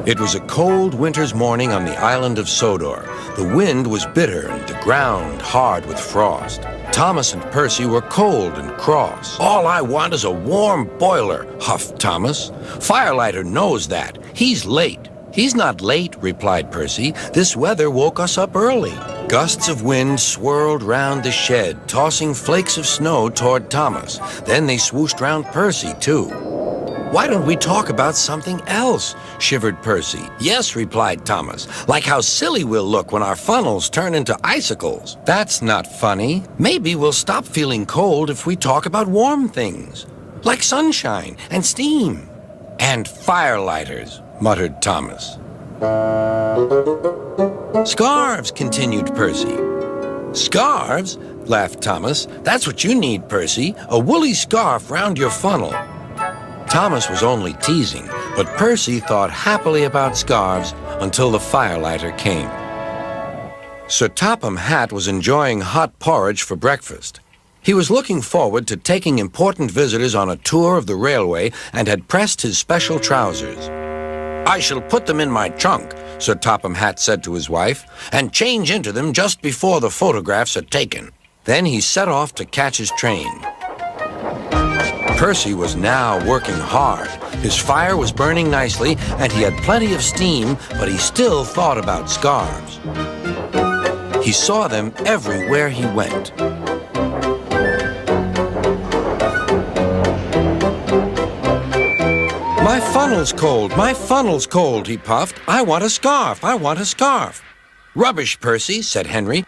It was a cold winter's morning on the island of Sodor. The wind was bitter and the ground hard with frost. Thomas and Percy were cold and cross. "All I want is a warm boiler," huffed Thomas. "Firelighter knows that. He's late." "He's not late," replied Percy. "This weather woke us up early." Gusts of wind swirled round the shed, tossing flakes of snow toward Thomas. Then they swooshed round Percy, too. "Why don't we talk about something else?" shivered Percy. "Yes," replied Thomas, "like how silly we'll look when our funnels turn into icicles." "That's not funny. Maybe we'll stop feeling cold if we talk about warm things, like sunshine and steam." "And firelighters," muttered Thomas. "Scarves," continued Percy. "Scarves?" laughed Thomas. "That's what you need, Percy, a woolly scarf round your funnel." Thomas was only teasing, but Percy thought happily about scarves until the firelighter came. Sir Topham Hatt was enjoying hot porridge for breakfast. He was looking forward to taking important visitors on a tour of the railway and had pressed his special trousers. "I shall put them in my trunk," Sir Topham Hatt said to his wife, "and change into them just before the photographs are taken." Then he set off to catch his train. Percy was now working hard. His fire was burning nicely, and he had plenty of steam, but he still thought about scarves. He saw them everywhere he went. "My funnel's cold, my funnel's cold," he puffed. "I want a scarf, I want a scarf." "Rubbish, Percy," said Henry.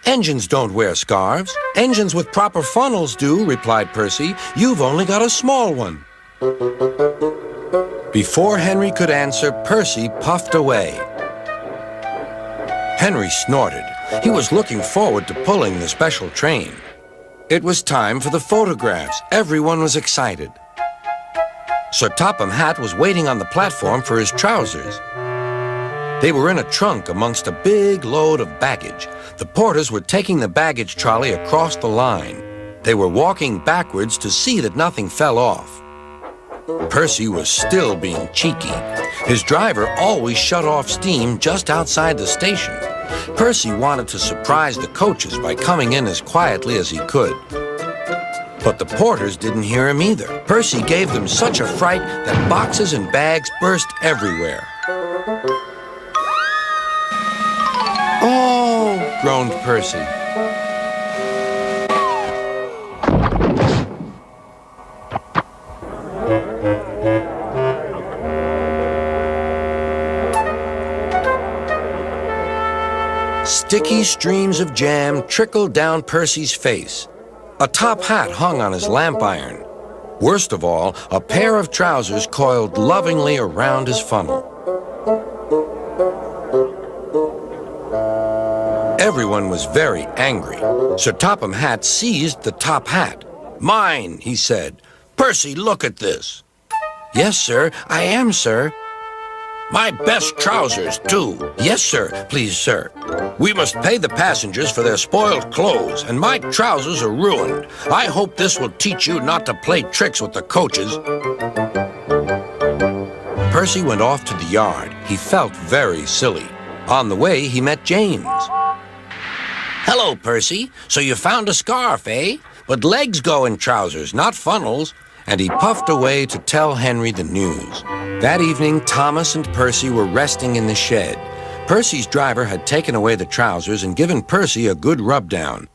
"Engines don't wear scarves." "Engines with proper funnels do," replied Percy. "You've only got a small one." Before Henry could answer, Percy puffed away. Henry snorted. He was looking forward to pulling the special train. It was time for the photographs. Everyone was excited. Sir Topham Hatt was waiting on the platform for his trousers. They were in a trunk amongst a big load of baggage. The porters were taking the baggage trolley across the line. They were walking backwards to see that nothing fell off. Percy was still being cheeky. His driver always shut off steam just outside the station. Percy wanted to surprise the coaches by coming in as quietly as he could. But the porters didn't hear him either. Percy gave them such a fright that boxes and bags burst everywhere. "Oh!" groaned Percy. Sticky streams of jam trickled down Percy's face. A top hat hung on his lamp iron. Worst of all, a pair of trousers coiled lovingly around his funnel. Everyone was very angry. Sir Topham Hatt seized the top hat. "Mine," he said. "Percy, look at this." "Yes, sir. I am, sir." "My best trousers, too." "Yes, sir. Please, sir." "We must pay the passengers for their spoiled clothes, and my trousers are ruined. I hope this will teach you not to play tricks with the coaches." Percy went off to the yard. He felt very silly. On the way, he met James. "Hello, Percy. So you found a scarf, eh? But legs go in trousers, not funnels." And he puffed away to tell Henry the news. That evening, Thomas and Percy were resting in the shed. Percy's driver had taken away the trousers and given Percy a good rub-down.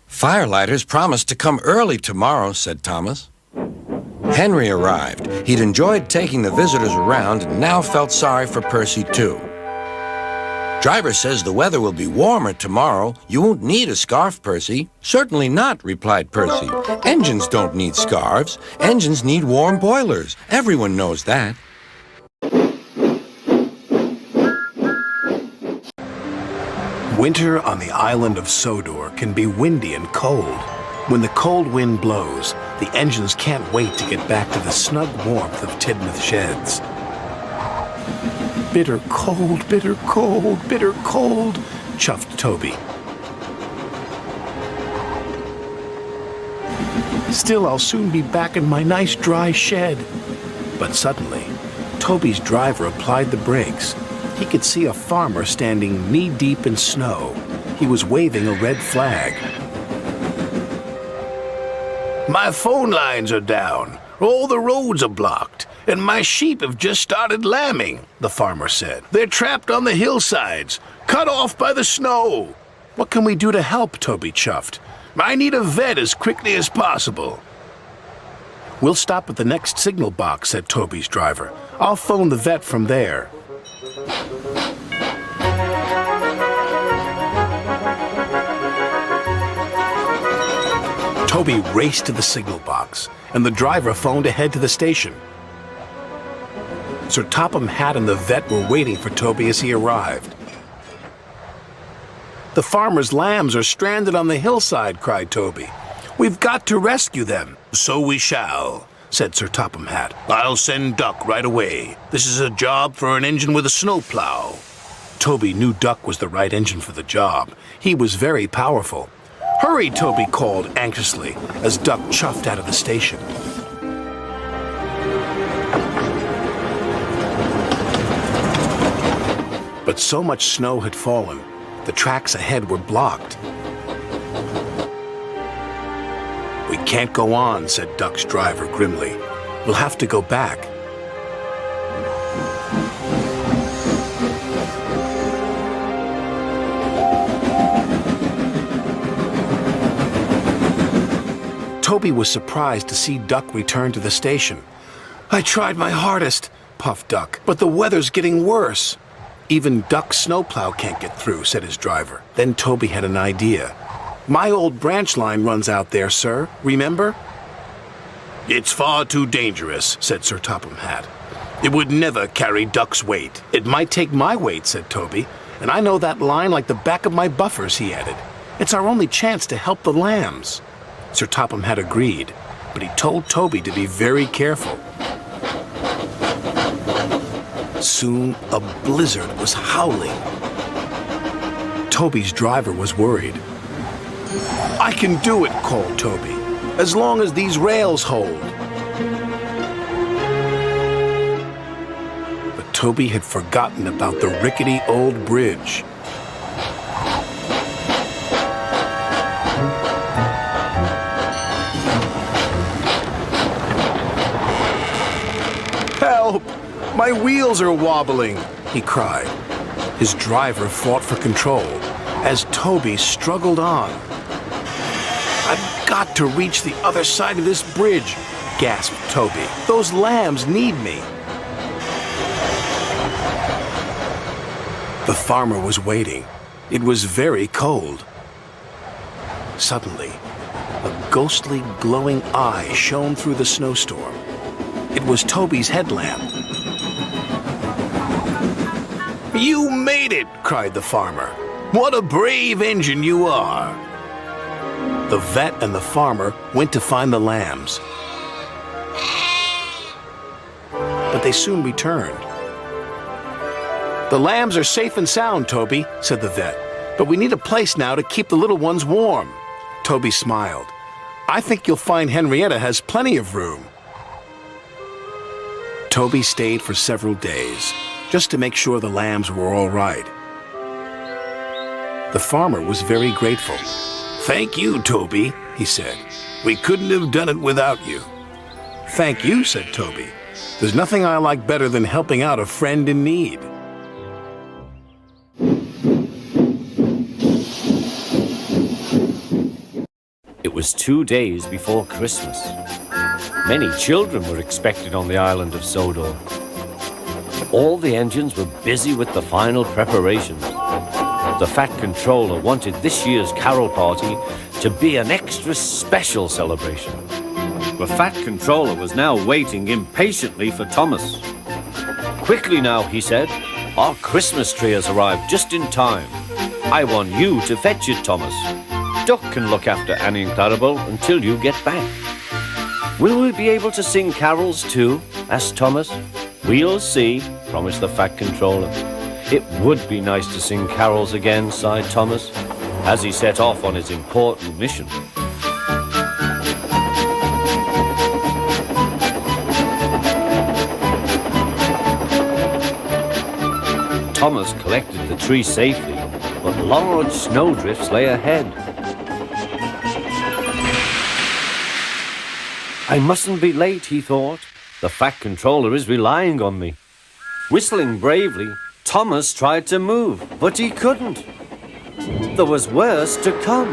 "Firelighters promised to come early tomorrow," said Thomas. Henry arrived. He'd enjoyed taking the visitors around and now felt sorry for Percy, too. "Driver says the weather will be warmer tomorrow. You won't need a scarf, Percy." "Certainly not," replied Percy. "Engines don't need scarves. Engines need warm boilers. Everyone knows that." Winter on the island of Sodor can be windy and cold. When the cold wind blows, the engines can't wait to get back to the snug warmth of Tidmouth sheds. "Bitter cold, bitter cold, bitter cold," chuffed Toby. "Still, I'll soon be back in my nice dry shed." But suddenly, Toby's driver applied the brakes, he could see a farmer standing knee-deep in snow. He was waving a red flag. "My phone lines are down, all the roads are blocked, and my sheep have just started lambing," the farmer said. "They're trapped on the hillsides, cut off by the snow." "What can we do to help?" Toby chuffed. "I need a vet as quickly as possible." "We'll stop at the next signal box," said Toby's driver. "I'll phone the vet from there." Toby raced to the signal box, and the driver phoned ahead to the station. Sir Topham Hatt and the vet were waiting for Toby as he arrived. "The farmer's lambs are stranded on the hillside," cried Toby. "We've got to rescue them." "So we shall," said Sir Topham Hatt. "I'll send Duck right away. This is a job for an engine with a snowplow." Toby knew Duck was the right engine for the job. He was very powerful. "Hurry," Toby called anxiously as Duck chuffed out of the station. But so much snow had fallen, the tracks ahead were blocked. "We can't go on," said Duck's driver grimly. "We'll have to go back." Toby was surprised to see Duck return to the station. "I tried my hardest," puffed Duck, "but the weather's getting worse." "Even Duck's snowplow can't get through," said his driver. Then Toby had an idea. "My old branch line runs out there, sir. Remember?" "It's far too dangerous," said Sir Topham Hatt. "It would never carry Duck's weight." "It might take my weight," said Toby. "And I know that line like the back of my buffers," he added. "It's our only chance to help the lambs." Sir Topham Hatt agreed, but he told Toby to be very careful. Soon, a blizzard was howling. Toby's driver was worried. "I can do it," called Toby, "as long as these rails hold." But Toby had forgotten about the rickety old bridge. "Help! My wheels are wobbling," he cried. His driver fought for control as Toby struggled on. "I've got to reach the other side of this bridge," gasped Toby. "Those lambs need me." The farmer was waiting. It was very cold. Suddenly, a ghostly glowing eye shone through the snowstorm. It was Toby's headlamp. "You made it!" cried the farmer. "What a brave engine you are!" The vet and the farmer went to find the lambs. But they soon returned. "The lambs are safe and sound, Toby," said the vet. "But we need a place now to keep the little ones warm." Toby smiled. "I think you'll find Henrietta has plenty of room." Toby stayed for several days, just to make sure the lambs were all right. The farmer was very grateful. "Thank you, Toby," he said. "We couldn't have done it without you." "Thank you," said Toby. "There's nothing I like better than helping out a friend in need." It was 2 days before Christmas. Many children were expected on the island of Sodor. All the engines were busy with the final preparations. The Fat Controller wanted this year's carol party to be an extra special celebration. The Fat Controller was now waiting impatiently for Thomas. "Quickly now," he said. "Our Christmas tree has arrived just in time. I want you to fetch it, Thomas. Duck can look after Annie and Clarabelle until you get back." "Will we be able to sing carols too?" asked Thomas. "We'll see," promised the Fat Controller. It would be nice to sing carols again, sighed Thomas, as he set off on his important mission. Thomas collected the tree safely, but large snowdrifts lay ahead. I mustn't be late, he thought. The Fat Controller is relying on me. Whistling bravely, Thomas tried to move, but he couldn't. There was worse to come.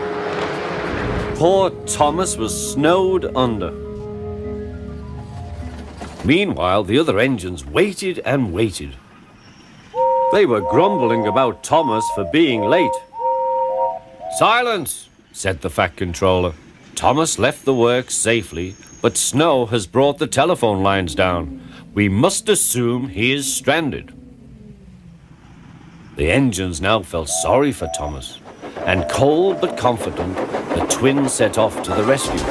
Poor Thomas was snowed under. Meanwhile, the other engines waited and waited. They were grumbling about Thomas for being late. "Silence," said the Fat Controller. "Thomas left the works safely, but snow has brought the telephone lines down. We must assume he is stranded." The engines now felt sorry for Thomas, and cold but confident, the twins set off to the rescue.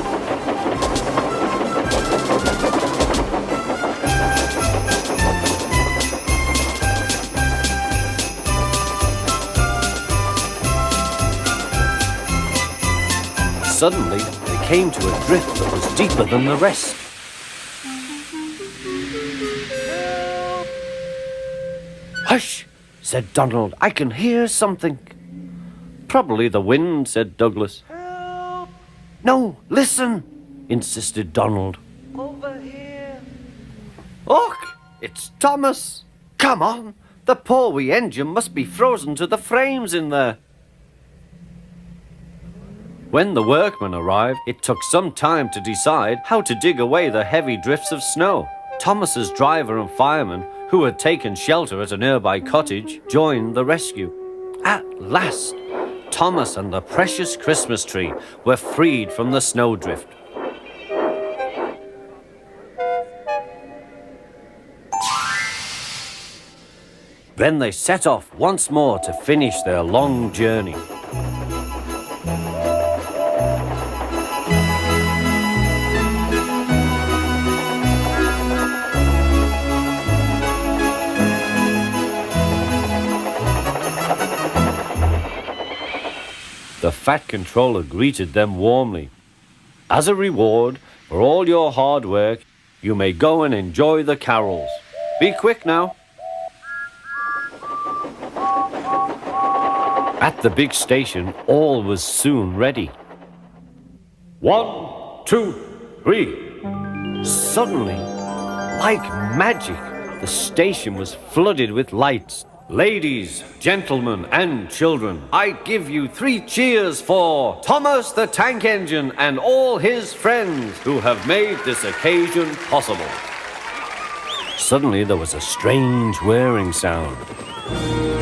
Suddenly, they came to a drift that was deeper than the rest. "Hush!" said Donald. "I can hear something." "Probably the wind," said Douglas. "Help!" "No, listen!" insisted Donald. "Over here." "Look! It's Thomas! Come on! The poor wee engine must be frozen to the frames in there." When the workmen arrived, it took some time to decide how to dig away the heavy drifts of snow. Thomas's driver and fireman, who had taken shelter at a nearby cottage, joined the rescue. At last, Thomas and the precious Christmas tree were freed from the snowdrift. Then they set off once more to finish their long journey. The Fat Controller greeted them warmly. "As a reward for all your hard work, you may go and enjoy the carols. Be quick now." At the big station, all was soon ready. 1, 2, 3. Suddenly, like magic, the station was flooded with lights. "Ladies, gentlemen, and children, I give you 3 cheers for Thomas the Tank Engine and all his friends who have made this occasion possible." Suddenly there was a strange whirring sound.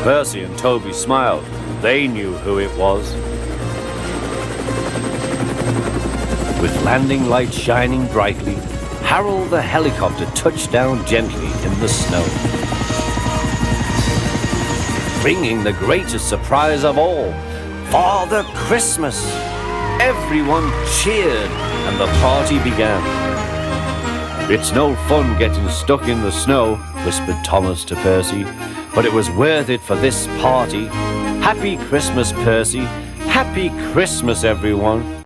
Percy and Toby smiled. They knew who it was. With landing lights shining brightly, Harold the helicopter touched down gently in the snow. Bringing the greatest surprise of all, Father Christmas. Everyone cheered and the party began. "It's no fun getting stuck in the snow," whispered Thomas to Percy, "but it was worth it for this party. Happy Christmas, Percy. Happy Christmas, everyone."